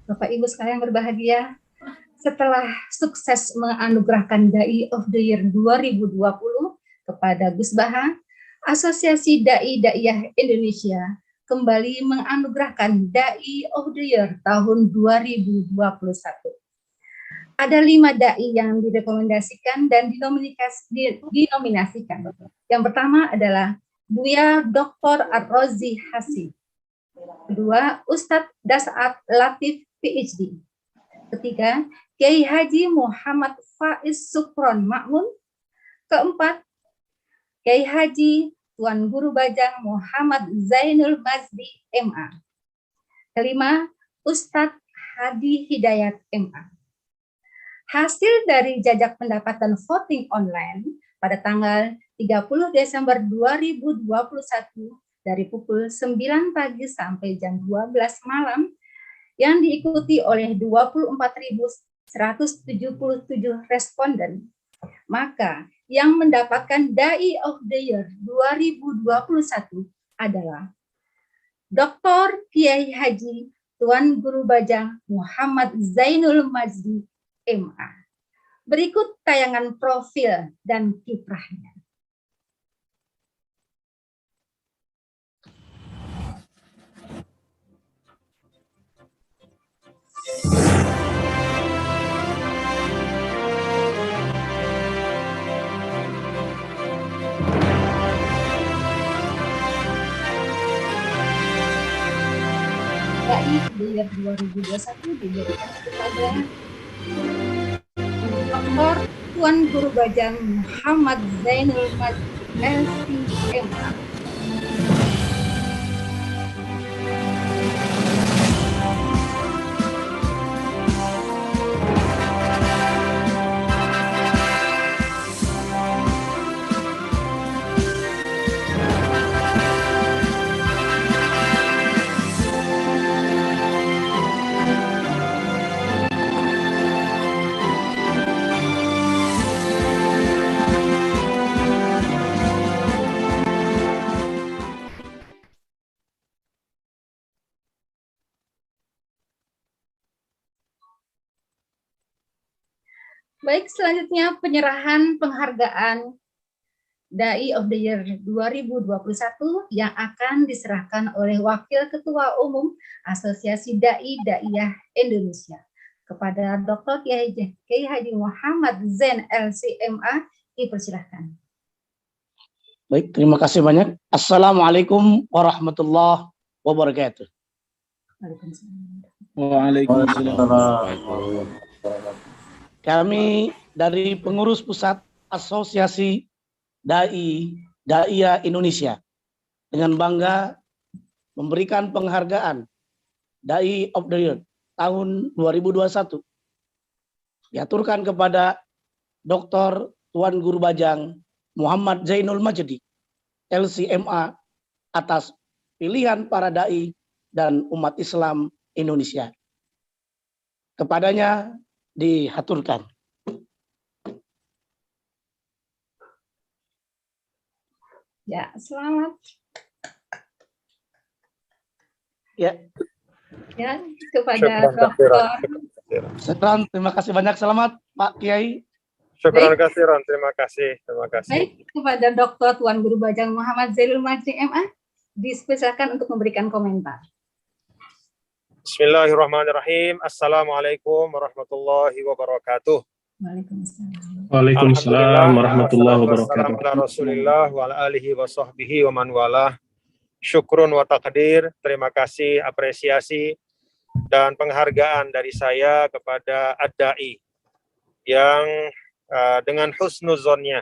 Bapak Ibu sekalian berbahagia, setelah sukses menganugerahkan Dai of the Year 2020 kepada Gus Baha, Asosiasi Dai Daiyah Indonesia kembali menganugerahkan Dai of the Year tahun 2021. Ada 5 dai yang direkomendasikan dan dinominasikan. Yang pertama adalah Buya Dr. Ar-Rozi Hasib. Kedua, Ustadz Das'at Latif PhD. Ketiga, Kiai Haji Muhammad Faiz Sukron Makmun. Keempat, Kiai Haji Tuan Guru Bajang Muhammad Zainul Mazdi MA. Kelima, Ustadz Hadi Hidayat MA. Hasil dari jajak pendapat dan voting online pada tanggal 30 Desember 2021 dari pukul 9 pagi sampai jam 12 malam yang diikuti oleh 24.177 responden. Maka yang mendapatkan Dai of the Year 2021 adalah Dr. Kiai Haji Tuan Guru Bajang Muhammad Zainul Mazdi MA. Berikut tayangan profil dan kiprahnya. Dai Year 2021 diberikan kepada Dr. Tuan Guru Bajang Muhammad Zainul Mazdi LCMA. Baik, selanjutnya penyerahan penghargaan Dai of the Year 2021 yang akan diserahkan oleh Wakil Ketua Umum Asosiasi Dai Daiyah Indonesia kepada Dr. Kiai Haji Muhammad Zain LCMA. Dipersilahkan. Baik, terima kasih banyak. Assalamualaikum warahmatullahi wabarakatuh. Waalaikumsalam. Kami dari pengurus pusat Asosiasi Daiyah Indonesia dengan bangga memberikan penghargaan Dai of the Year tahun 2021 diaturkan kepada Dr. Tuan Guru Bajang Muhammad Zainul Mazdi LCMA atas pilihan para dai dan umat Islam Indonesia. Kepadanya dihaturkan. Ya, selamat. Ya. Ya, kepada Dr. Syukran, terima kasih banyak. Selamat Pak Kiai. Syukran kasiran, terima kasih. Baik, kepada Dr. Tuan Guru Bajang Muhammad Zainul Mazdi MA, dipersilakan untuk memberikan komentar. Bismillahirrahmanirrahim. Assalamualaikum warahmatullahi wabarakatuh. Waalaikumsalam warahmatullahi wabarakatuh. Rasulillah wa alihi wa sahbihi wa man walah. Syukrun wa taqdir. Terima kasih, apresiasi dan penghargaan dari saya kepada Ad-Dai yang dengan husnuzonnya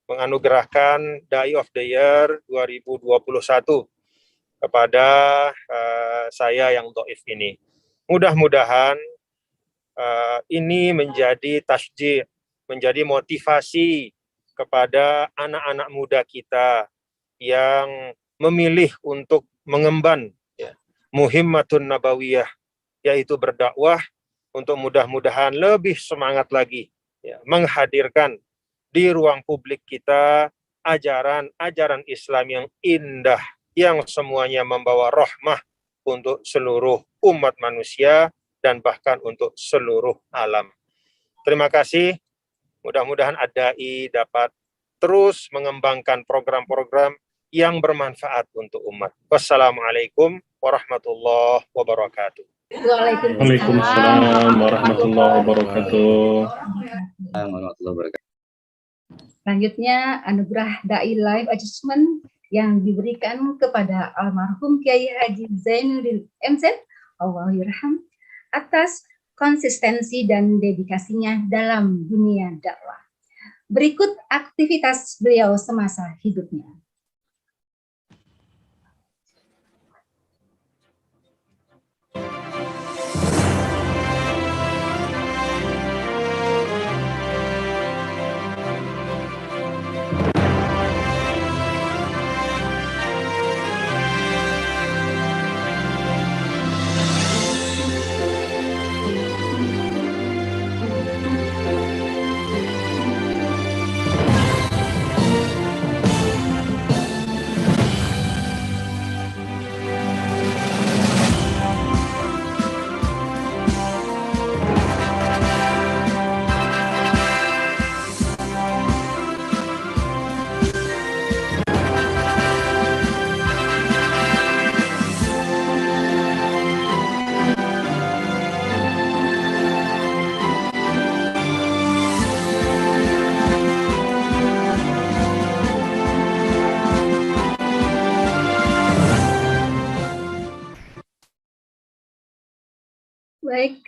menganugerahkan Dai of the Year 2021 kepada saya yang dhaif ini. Mudah-mudahan ini menjadi tasjid, menjadi motivasi kepada anak-anak muda kita yang memilih untuk mengemban muhimmatun nabawiyah, yaitu berdakwah, untuk mudah-mudahan lebih semangat lagi menghadirkan di ruang publik kita ajaran-ajaran Islam yang indah, yang semuanya membawa rahmah untuk seluruh umat manusia dan bahkan untuk seluruh alam. Terima kasih. Mudah-mudahan ADAI dapat terus mengembangkan program-program yang bermanfaat untuk umat. Wassalamualaikum warahmatullahi wabarakatuh. Waalaikumsalam warahmatullahi wabarakatuh. Selanjutnya, anugerah Dai Life Achievement yang diberikan kepada almarhum Kiai Haji Zainuddin MZ, Allahyarham, atas konsistensi dan dedikasinya dalam dunia dakwah. Berikut aktivitas beliau semasa hidupnya. Baik,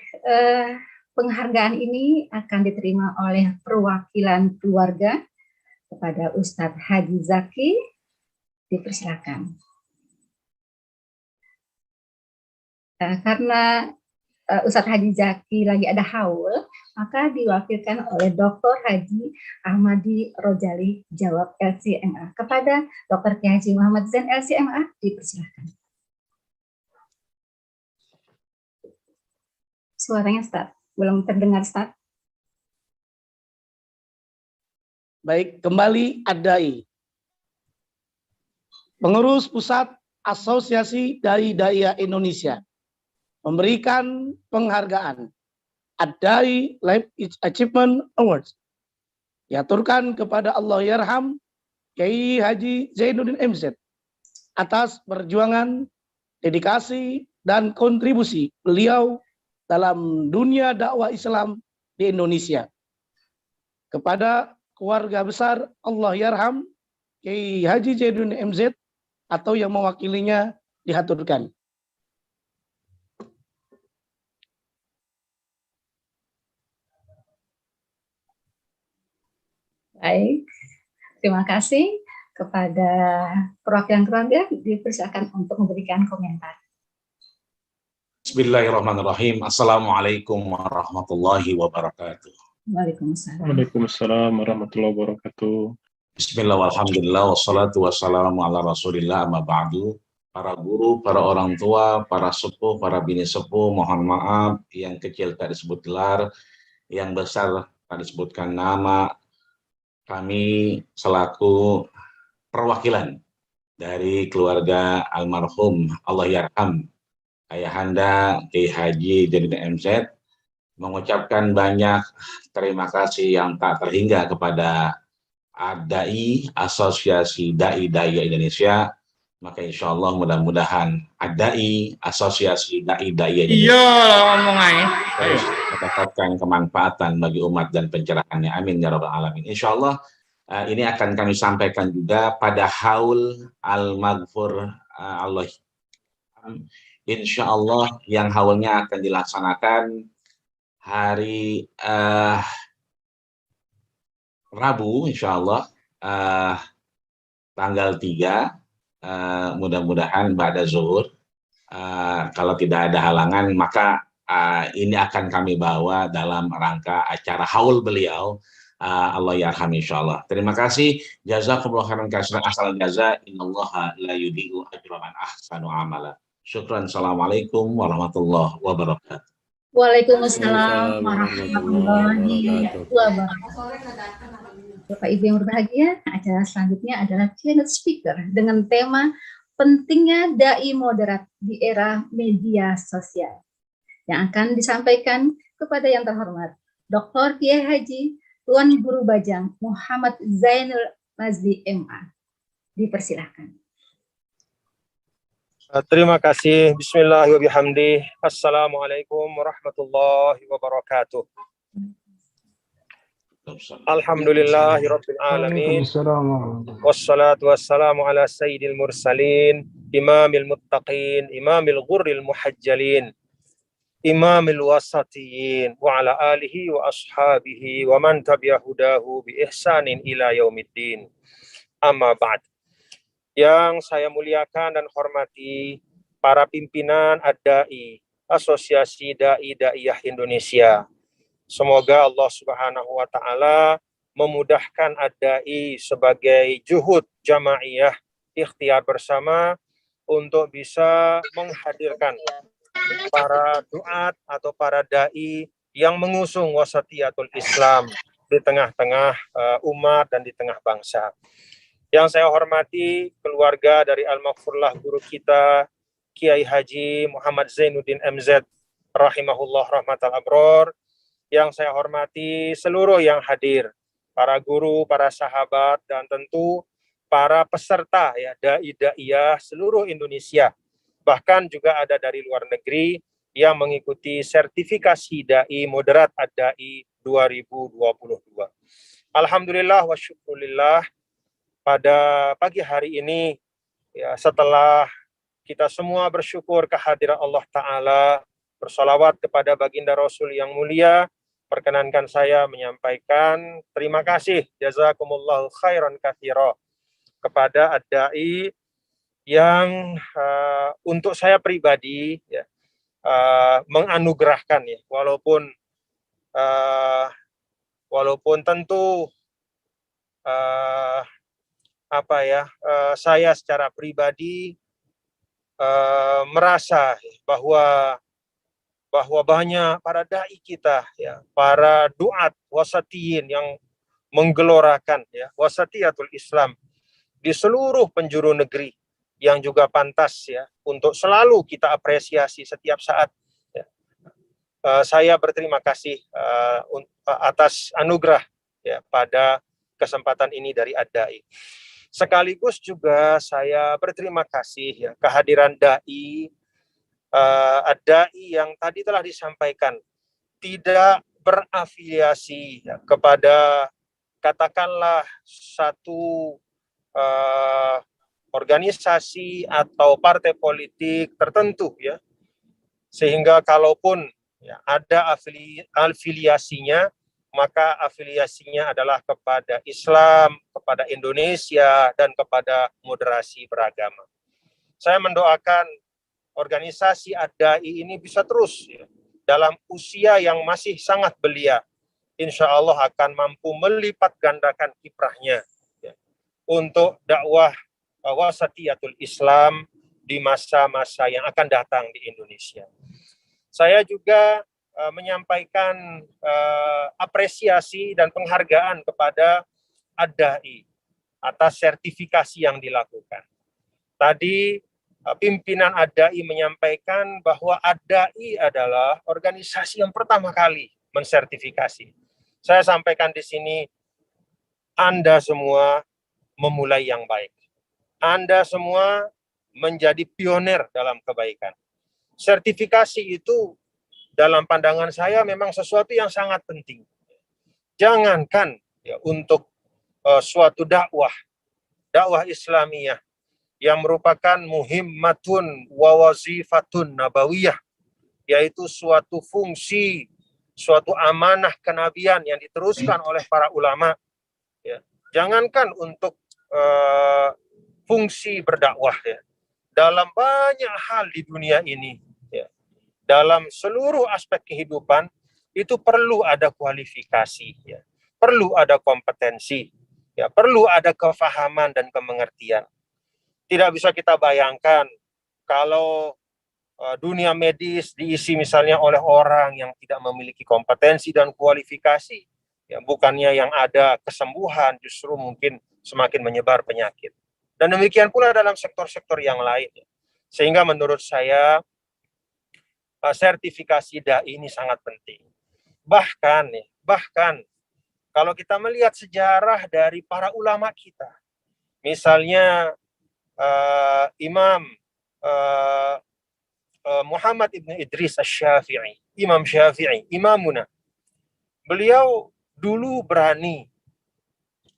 penghargaan ini akan diterima oleh perwakilan keluarga kepada Ustadz Haji Zaki. Dipersilakan. Karena Ustadz Haji Zaki lagi ada haul, maka diwakilkan oleh Dr. Haji Ahmadi Rojali, jawab LCMA. Kepada Dr. Kiai Haji Muhammad Zain LCMA, dipersilakan. Suaranya start, belum terdengar start. Baik, kembali ADAI. Pengurus Pusat Asosiasi Dai-Dai Indonesia memberikan penghargaan ADAI Life Achievement Awards. Diaturkan kepada Allahyarham Kiai Haji Zainuddin MZ atas perjuangan, dedikasi, dan kontribusi beliau dalam dunia dakwah Islam di Indonesia. Kepada keluarga besar Allahyarham Kiai Haji Zainuddin MZ atau yang mewakilinya dihaturkan. Baik, terima kasih kepada perwakilan keluarga, dipersilakan untuk memberikan komentar. Bismillahirrahmanirrahim. Assalamualaikum warahmatullahi wabarakatuh. Waalaikumsalam. Waalaikumsalam warahmatullahi wabarakatuh. Bismillah walhamdulillah wassalatu wassalamu ala rasulillah amma ba'du. Para guru, para orang tua, para sepuh, para bini sepuh, mohon maaf yang kecil tak disebut gelar, yang besar tak disebutkan nama. Kami selaku perwakilan dari keluarga almarhum Allahyarham Ayahanda Kiai Haji Zainuddin MZ mengucapkan banyak terima kasih yang tak terhingga kepada ADAI, Asosiasi Dai-Dai Indonesia. Maka insya Allah mudah-mudahan ADAI, Asosiasi Dai-Dai Indonesia mendapatkan kemanfaatan bagi umat dan pencerahannya. Amin ya rabbal alamin. Insya Allah ini akan kami sampaikan juga pada haul al-maghfur Allah. Insya Allah yang haulnya akan dilaksanakan hari Rabu, insya Allah tanggal 3, mudah-mudahan ba'da zuhur. Kalau tidak ada halangan, maka ini akan kami bawa dalam rangka acara haul beliau. Allahyarham insya Allah. Terima kasih. Jazakumullah khairan katsiran asal jaza. Innallaha la yudhi'u ajra man ahsanu amala. Syukran. Assalamualaikum warahmatullahi wabarakatuh. Waalaikumsalam warahmatullahi wabarakatuh. Bapak Ibu yang berbahagia, acara selanjutnya adalah keynote speaker dengan tema pentingnya dai moderat di era media sosial, yang akan disampaikan kepada yang terhormat Dr. Kiai Haji Tuan Guru Bajang Muhammad Zainul Mazdi MA. Dipersilahkan. Terima kasih. Bismillahirrahmanirrahim. Assalamualaikum warahmatullahi wabarakatuh. Alhamdulillahirabbil alamin. Wassalatu wassalamu ala sayyidil mursalin, imamil muttaqin, imamil ghurril muhajjalin, imamil wasatiyin, wa ala alihi wa ashabihi wa man tabi'ahudahu bi ihsanin ila yaumiddin. Amma ba'd. Yang saya muliakan dan hormati para pimpinan Ad-Dai, Asosiasi Dai-Daiyah Indonesia. Semoga Allah Subhanahu wa taala memudahkan Ad-Dai sebagai juhud jamaiyah ikhtiar bersama untuk bisa menghadirkan para duat atau para dai yang mengusung wasatiyatul Islam di tengah-tengah umat dan di tengah bangsa. Yang saya hormati keluarga dari Al-Maghfurlah guru kita Kiai Haji Muhammad Zainuddin MZ rahimahullah rahmatal abror. Yang saya hormati seluruh yang hadir, para guru, para sahabat, dan tentu para peserta ya dai-daiyah seluruh Indonesia. Bahkan juga ada dari luar negeri yang mengikuti sertifikasi dai moderat Ad-Dai 2022. Alhamdulillah wa syukurillah, pada pagi hari ini ya, setelah kita semua bersyukur kehadiran Allah Ta'ala, bersalawat kepada baginda Rasul yang mulia, perkenankan saya menyampaikan terima kasih jazakumullahu khairan katsira kepada Ad-Dai yang untuk saya pribadi ya, menganugerahkan ya, walaupun tentu saya secara pribadi merasa bahwa banyak para dai kita ya, para duat wasatiyin yang menggelorakan ya wasatiyatul Islam di seluruh penjuru negeri yang juga pantas ya untuk selalu kita apresiasi setiap saat ya. Saya berterima kasih atas anugerah ya pada kesempatan ini dari Ad-Dai. Sekaligus juga saya berterima kasih ya kehadiran dai Ad-Dai yang tadi telah disampaikan tidak berafiliasi ya, kepada katakanlah satu organisasi atau partai politik tertentu ya, sehingga kalaupun ya, ada afiliasinya, maka afiliasinya adalah kepada Islam, kepada Indonesia, dan kepada moderasi beragama. Saya mendoakan organisasi Ad-Dai ini bisa terus ya, dalam usia yang masih sangat belia, insya Allah akan mampu melipat gandakan kiprahnya ya, untuk dakwah wasatiyatul Islam di masa-masa yang akan datang di Indonesia. Saya juga menyampaikan apresiasi dan penghargaan kepada Ad-Dai atas sertifikasi yang dilakukan. Tadi pimpinan Ad-Dai menyampaikan bahwa Ad-Dai adalah organisasi yang pertama kali mensertifikasi. Saya sampaikan di sini, Anda semua memulai yang baik. Anda semua menjadi pionir dalam kebaikan. Sertifikasi itu dalam pandangan saya memang sesuatu yang sangat penting. Jangankan ya, untuk suatu dakwah Islamiyah yang merupakan muhimmatun wa wazifatun nabawiyah, yaitu suatu fungsi, suatu amanah kenabian yang diteruskan oleh para ulama. Ya. Jangankan untuk fungsi berdakwah ya, dalam banyak hal di dunia ini, ya, dalam seluruh aspek kehidupan itu perlu ada kualifikasi, ya, perlu ada kompetensi, ya, perlu ada kefahaman dan kemengertian. Tidak bisa kita bayangkan kalau dunia medis diisi misalnya oleh orang yang tidak memiliki kompetensi dan kualifikasi, ya, bukannya yang ada kesembuhan, justru mungkin semakin menyebar penyakit. Dan demikian pula dalam sektor-sektor yang lain. Sehingga menurut saya sertifikasi dai ini sangat penting. Bahkan kalau kita melihat sejarah dari para ulama kita, misalnya Imam Muhammad ibn Idris Asy-Syafi'i, Imam Syafi'i, imamuna. Beliau dulu berani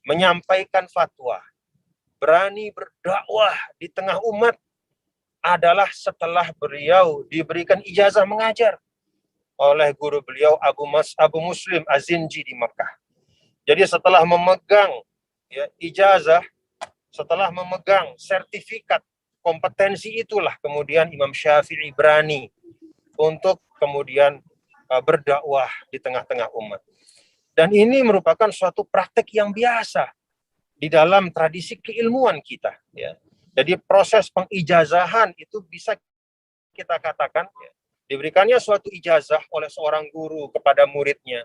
menyampaikan fatwa, berani berdakwah di tengah umat adalah setelah beliau diberikan ijazah mengajar oleh guru beliau Abu Muslim Az-Zinji di Mekah. Jadi setelah memegang ijazah, setelah memegang sertifikat kompetensi itulah kemudian Imam Syafi'i berani untuk kemudian berdakwah di tengah-tengah umat. Dan ini merupakan suatu praktek yang biasa di dalam tradisi keilmuan kita. Ya. Jadi proses pengijazahan itu bisa kita katakan diberikannya suatu ijazah oleh seorang guru kepada muridnya.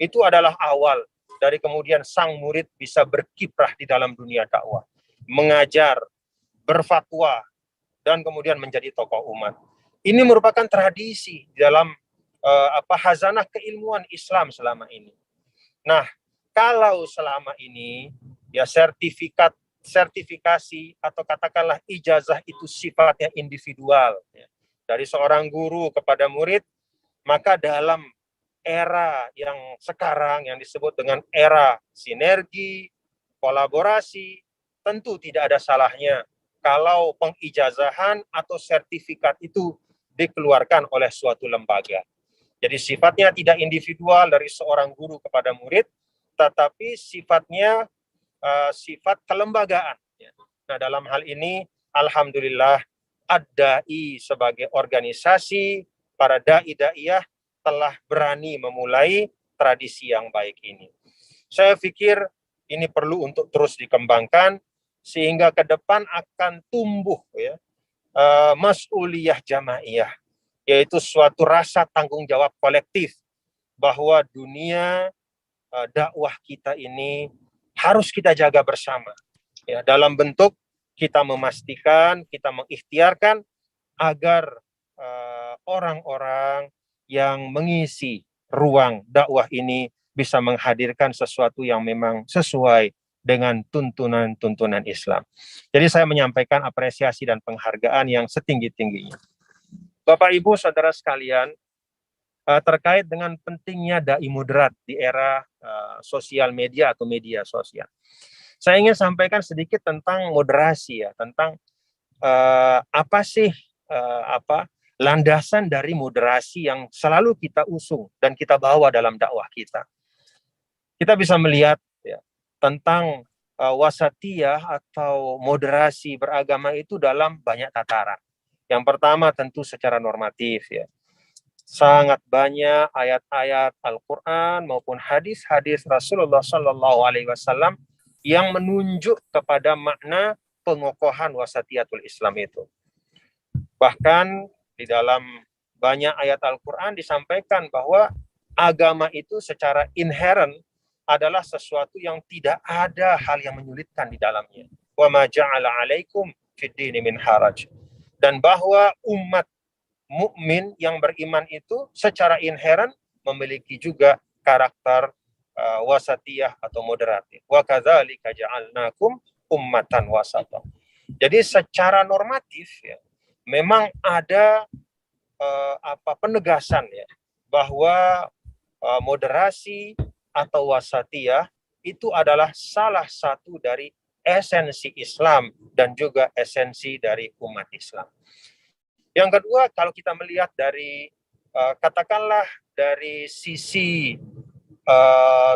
Itu adalah awal dari kemudian sang murid bisa berkiprah di dalam dunia dakwah, mengajar, berfatwa, dan kemudian menjadi tokoh umat. Ini merupakan tradisi dalam khazanah keilmuan Islam selama ini. Nah, kalau selama ini ya sertifikasi atau katakanlah ijazah itu sifatnya individual ya, dari seorang guru kepada murid, maka dalam era yang sekarang yang disebut dengan era sinergi, kolaborasi, tentu tidak ada salahnya kalau pengijazahan atau sertifikat itu dikeluarkan oleh suatu lembaga. Jadi sifatnya tidak individual dari seorang guru kepada murid, tetapi sifatnya sifat kelembagaan. Nah, dalam hal ini, alhamdulillah, Ad-Dai sebagai organisasi, para dai-daiyah telah berani memulai tradisi yang baik ini. Saya pikir ini perlu untuk terus dikembangkan, sehingga ke depan akan tumbuh mas'uliyah jamaiyah, yaitu suatu rasa tanggung jawab kolektif bahwa dunia dakwah kita ini harus kita jaga bersama. Ya, dalam bentuk kita memastikan, kita mengikhtiarkan agar orang-orang yang mengisi ruang dakwah ini bisa menghadirkan sesuatu yang memang sesuai dengan tuntunan-tuntunan Islam. Jadi saya menyampaikan apresiasi dan penghargaan yang setinggi-tingginya. Bapak Ibu Saudara sekalian, terkait dengan pentingnya dai moderat di era sosial media atau media sosial. Saya ingin sampaikan sedikit tentang moderasi ya, tentang apa sih landasan dari moderasi yang selalu kita usung dan kita bawa dalam dakwah kita. Kita bisa melihat ya, tentang wasatiyah atau moderasi beragama itu dalam banyak tataran. Yang pertama tentu secara normatif ya. Sangat banyak ayat-ayat Al-Quran maupun hadis-hadis Rasulullah SAW yang menunjuk kepada makna pengokohan wasatiyatul Islam itu. Bahkan di dalam banyak ayat Al-Quran disampaikan bahwa agama itu secara inherent adalah sesuatu yang tidak ada hal yang menyulitkan di dalamnya. Wa ma ja'ala 'alaikum fid dini min haraj. Dan bahwa umat mukmin yang beriman itu secara inherent memiliki juga karakter wasatiyah atau moderat. Wa kadzalika ja'alnakum ummatan wasata. Jadi secara normatif ya, memang ada penegasan ya bahwa moderasi atau wasatiyah itu adalah salah satu dari esensi Islam dan juga esensi dari umat Islam. Yang kedua, kalau kita melihat dari katakanlah dari sisi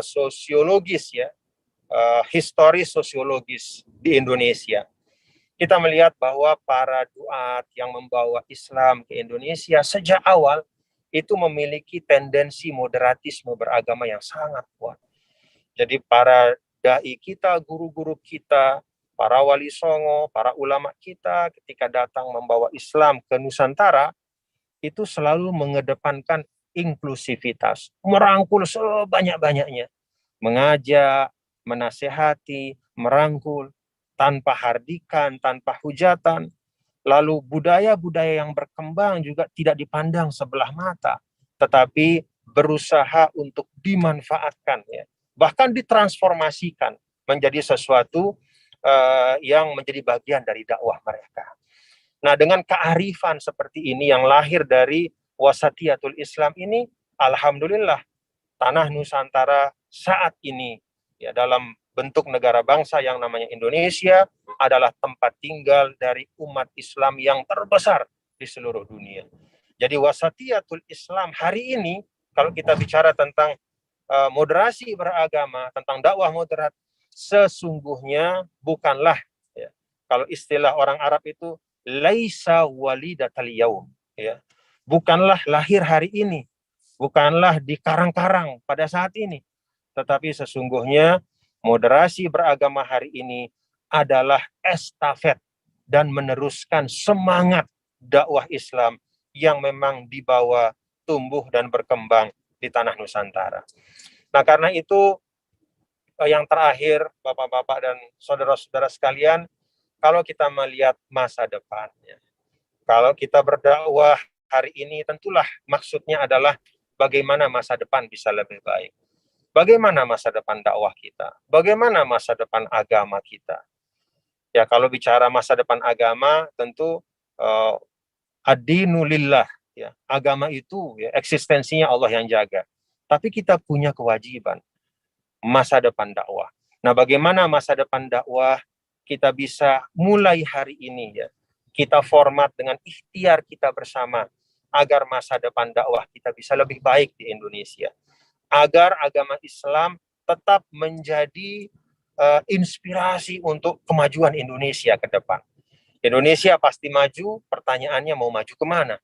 sosiologis ya, historis sosiologis di Indonesia, kita melihat bahwa para duat yang membawa Islam ke Indonesia sejak awal itu memiliki tendensi moderatisme beragama yang sangat kuat. Jadi para dai kita, guru-guru kita, para wali songo, para ulama kita ketika datang membawa Islam ke Nusantara itu selalu mengedepankan inklusivitas, merangkul sebanyak-banyaknya, mengajak, menasehati, merangkul. tanpa hardikan, tanpa hujatan. Lalu budaya-budaya yang berkembang juga tidak dipandang sebelah mata, tetapi berusaha untuk dimanfaatkan, ya, bahkan ditransformasikan menjadi sesuatu yang menjadi bagian dari dakwah mereka. Nah, dengan kearifan seperti ini yang lahir dari Wasatiyatul Islam ini, alhamdulillah tanah Nusantara saat ini, ya, dalam bentuk negara bangsa yang namanya Indonesia adalah tempat tinggal dari umat Islam yang terbesar di seluruh dunia. Jadi Wasatiyatul Islam hari ini, kalau kita bicara tentang moderasi beragama, tentang dakwah moderat, sesungguhnya bukanlah, ya, kalau istilah orang Arab itu laisa walidatal yaum, ya, bukanlah lahir hari ini, bukanlah di karang-karang pada saat ini, tetapi sesungguhnya moderasi beragama hari ini adalah estafet dan meneruskan semangat dakwah Islam yang memang dibawa tumbuh dan berkembang di tanah Nusantara. Nah, karena itu yang terakhir, Bapak-bapak dan saudara-saudara sekalian, kalau kita melihat masa depannya, kalau kita berdakwah hari ini, tentulah maksudnya adalah bagaimana masa depan bisa lebih baik. Bagaimana masa depan dakwah kita? Bagaimana masa depan agama kita? Ya, kalau bicara masa depan agama, tentu ad-dinu lillah, ya, agama itu, ya, eksistensinya Allah yang jaga. Tapi kita punya kewajiban masa depan dakwah. Nah, bagaimana masa depan dakwah kita bisa mulai hari ini, ya, kita format dengan ikhtiar kita bersama agar masa depan dakwah kita bisa lebih baik di Indonesia, agar agama Islam tetap menjadi inspirasi untuk kemajuan Indonesia ke depan. Indonesia pasti maju, pertanyaannya mau maju kemana?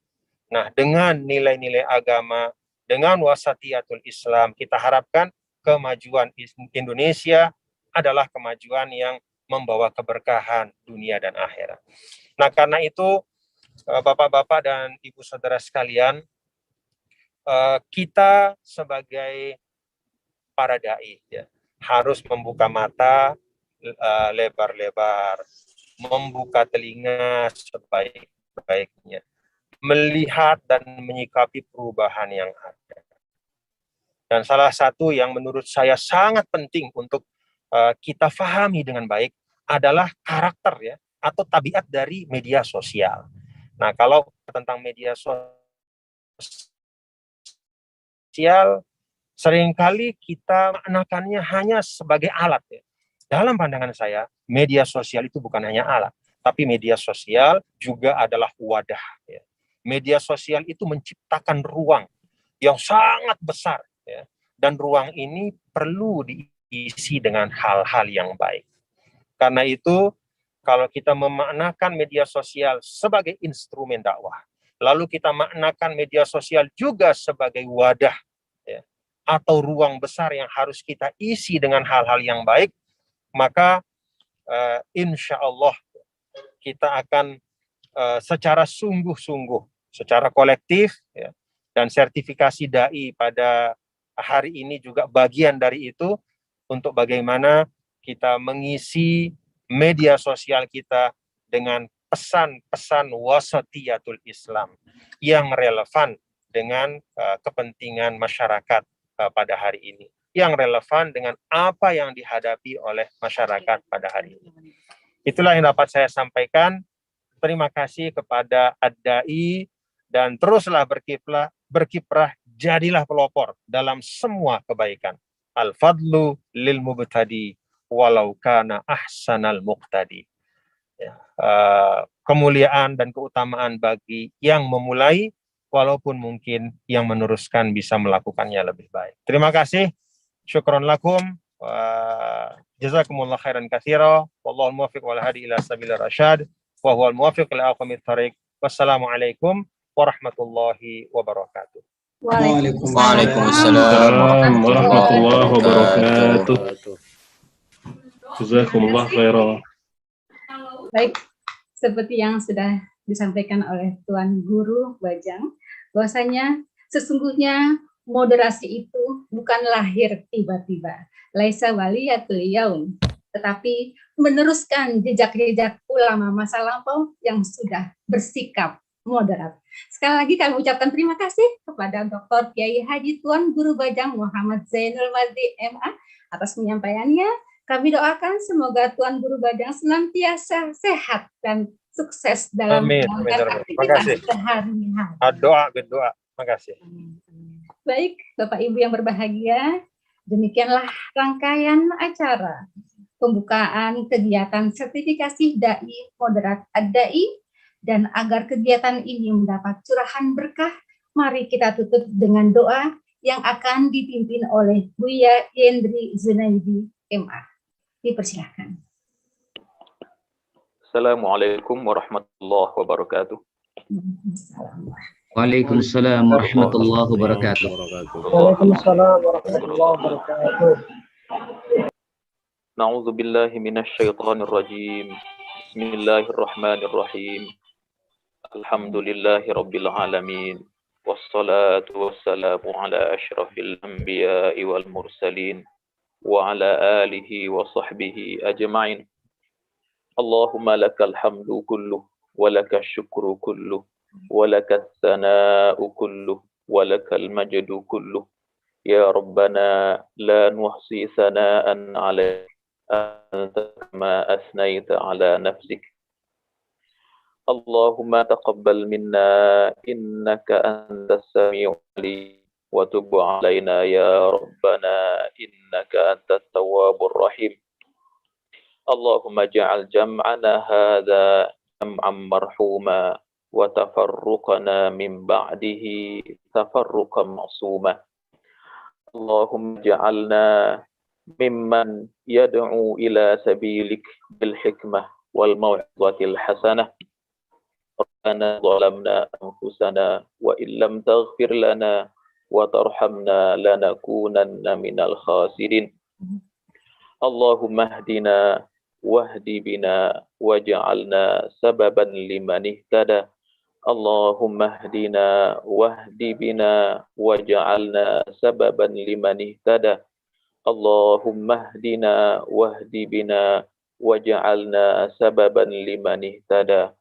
Nah, dengan nilai-nilai agama, dengan Wasatiyatul Islam, kita harapkan kemajuan Indonesia adalah kemajuan yang membawa keberkahan dunia dan akhirat. Nah, karena itu, Bapak-bapak dan Ibu saudara sekalian, kita sebagai para dai, ya, harus membuka mata lebar-lebar, membuka telinga sebaik-baiknya, melihat dan menyikapi perubahan yang ada. Dan salah satu yang menurut saya sangat penting untuk kita pahami dengan baik adalah karakter, ya, atau tabiat dari media sosial. Nah, kalau tentang media sosial, seringkali kita maknakannya hanya sebagai alat, ya. Dalam pandangan saya, media sosial itu bukan hanya alat, tapi media sosial juga adalah wadah, ya. Media sosial itu menciptakan ruang yang sangat besar, ya, dan ruang ini perlu diisi dengan hal-hal yang baik. Karena itu, kalau kita memaknakan media sosial sebagai instrumen dakwah, lalu kita maknakan media sosial juga sebagai wadah, ya, atau ruang besar yang harus kita isi dengan hal-hal yang baik, maka insya Allah kita akan secara sungguh-sungguh, secara kolektif, ya, dan sertifikasi dai pada hari ini juga bagian dari itu, untuk bagaimana kita mengisi media sosial kita dengan pesan-pesan Wasatiyatul Islam yang relevan dengan kepentingan masyarakat pada hari ini, yang relevan dengan apa yang dihadapi oleh masyarakat pada hari ini. Itulah yang dapat saya sampaikan. Terima kasih kepada ad-dai, dan teruslah berkiprah, jadilah pelopor dalam semua kebaikan. Al-fadlu lil mubtadi walau kana ahsanal muqtadi. Ya, kemuliaan dan keutamaan bagi yang memulai, walaupun mungkin yang meneruskan bisa melakukannya lebih baik. Terima kasih. Syukron lakum. Jazakumullah khairan katsira. Wallahul muwaffiq wal hadi ila sabilir rasyad. Wa huwal muwaffiq ila aqwamit thariq. Wassalamualaikum warahmatullahi wabarakatuh. Waalaikumsalam warahmatullahi wabarakatuh. Jazakumullah khairan. Baik, seperti yang sudah disampaikan oleh Tuan Guru Bajang, bahwasanya sesungguhnya moderasi itu bukan lahir tiba-tiba. Laisa waliyatul yaum. tetapi meneruskan jejak-jejak ulama masa lampau yang sudah bersikap moderat. Sekali lagi kami ucapkan terima kasih kepada Dr. Kiai Haji Tuan Guru Bajang Muhammad Zainul Madri MA atas penyampaiannya. Kami doakan semoga Tuan Guru Bajang senantiasa sehat dan sukses dalam menjalankan aktivitas sehari-hari. Doa, berdoa. Terima kasih. Baik, Bapak Ibu yang berbahagia, demikianlah rangkaian acara pembukaan kegiatan sertifikasi Dai Moderat Ad-Dai. Dan agar kegiatan ini mendapat curahan berkah, mari kita tutup dengan doa yang akan dipimpin oleh Buya Yendri Zunaidi MA. Dipersilahkan. Assalamualaikum warahmatullahi wabarakatuh. Waalaikumsalam warahmatullahi wabarakatuh. Waalaikumsalam warahmatullahi wabarakatuh. Na'udzu billahi minasyaitonir rajim. Bismillahirrahmanirrahim. Alhamdulillahi rabbil alamin. Wassalatu wassalamu ala asyrafil anbiya'i wal mursalin wa ala alihi wa sahbihi ajma'in. Allahumma lakal hamdu kulluh wa lakal syukru kulluh wa lakal thana'u kulluh wa lakal majdu kulluh. Ya Rabbana la nuhsi thana'an 'alaik anta kama asnaita 'ala nafsik. Allahumma taqabbal minna innaka antas sami'ul 'alim wa tub 'alaina ya Rabbana innaka antat tawwabur rahim. Allahumma ja'al jam'ana hadza jam'an marhuma wa tafarruqana min ba'dihi tafarruqan ma'suma. Allahumma ja'alna mimman yad'u ila sabilik bil hikmah wal mau'izatil hasanah. Rabbana zalamna anfusana wa illam taghfir lana wa tarhamna lanakunanna minal khasirin. Allahumma hdina wahdi bina waj'alna sababan liman ihtada. Allahumma hdina wahdi bina waj'alna sababan liman ihtada. Allahumma hdina wahdi bina waj'alna sababan liman ihtada.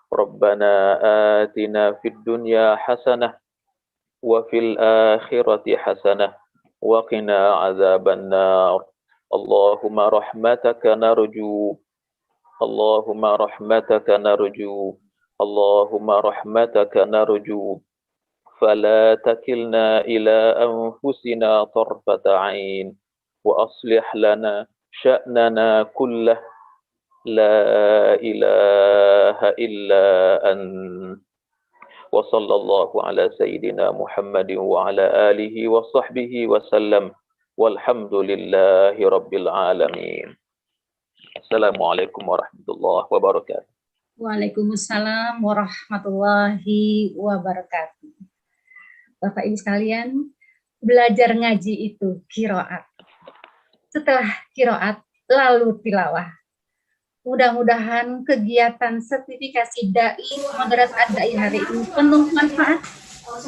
Rabbana atina fid dunya hasanah wa fil akhirati hasanah wa qina adzaban nar. Allahumma rahmataka narju. Allahumma rahmataka narju. Allahumma rahmataka narju. Fala takilna ila anfusina tarfata 'ain wa aslih lana sya'nana kullah. La ilaha illa ant. Wa sallallahu ala sayyidina Muhammadin wa ala alihi wa sahbihi wa sallam. Walhamdulillahi rabbil alamin. Assalamualaikum warahmatullahi wabarakatuh. Waalaikumsalam warahmatullahi wabarakatuh. Bapak Ibu sekalian, belajar ngaji itu qiraat. Setelah qiraat, lalu tilawah. Mudah-mudahan kegiatan sertifikasi Dai Moderat Ad-Dai hari ini penuh manfaat.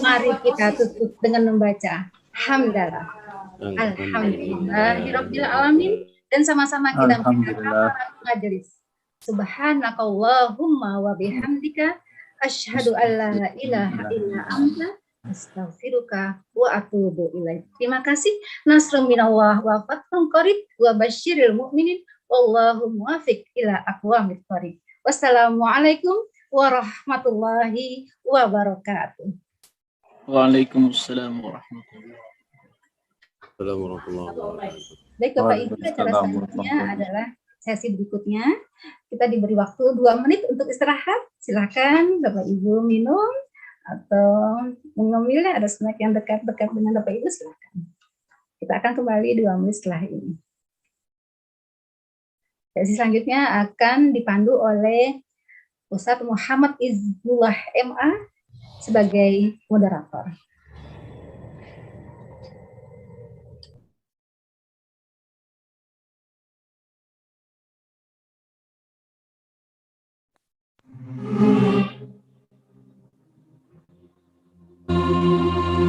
Mari kita tutup dengan membaca hamdalah. Alhamdulillahirabbil alamin, dan sama-sama kita membaca majelis. Subhanakallahumma wa bihamdika asyhadu an la ilaha illa anta astaghfiruka wa atubu ilaik. Terima kasih. Nasrun minallah wa fathun qarib wa basyiril mu'minin. Wallahu muwaffiq ila aqwamit thoriq. Wassalamualaikum warahmatullahi wabarakatuh. Waalaikumsalam warahmatullahi wabarakatuh. Baik Bapak Ibu, acara selanjutnya adalah sesi berikutnya. Kita diberi waktu 2 menit untuk istirahat. Silakan Bapak Ibu minum atau mengemil, ada snack yang dekat-dekat dengan Bapak Ibu, silakan. Kita akan kembali 2 menit setelah ini. Sesi selanjutnya akan dipandu oleh Ustadz Muhammad Izbullah MA sebagai moderator.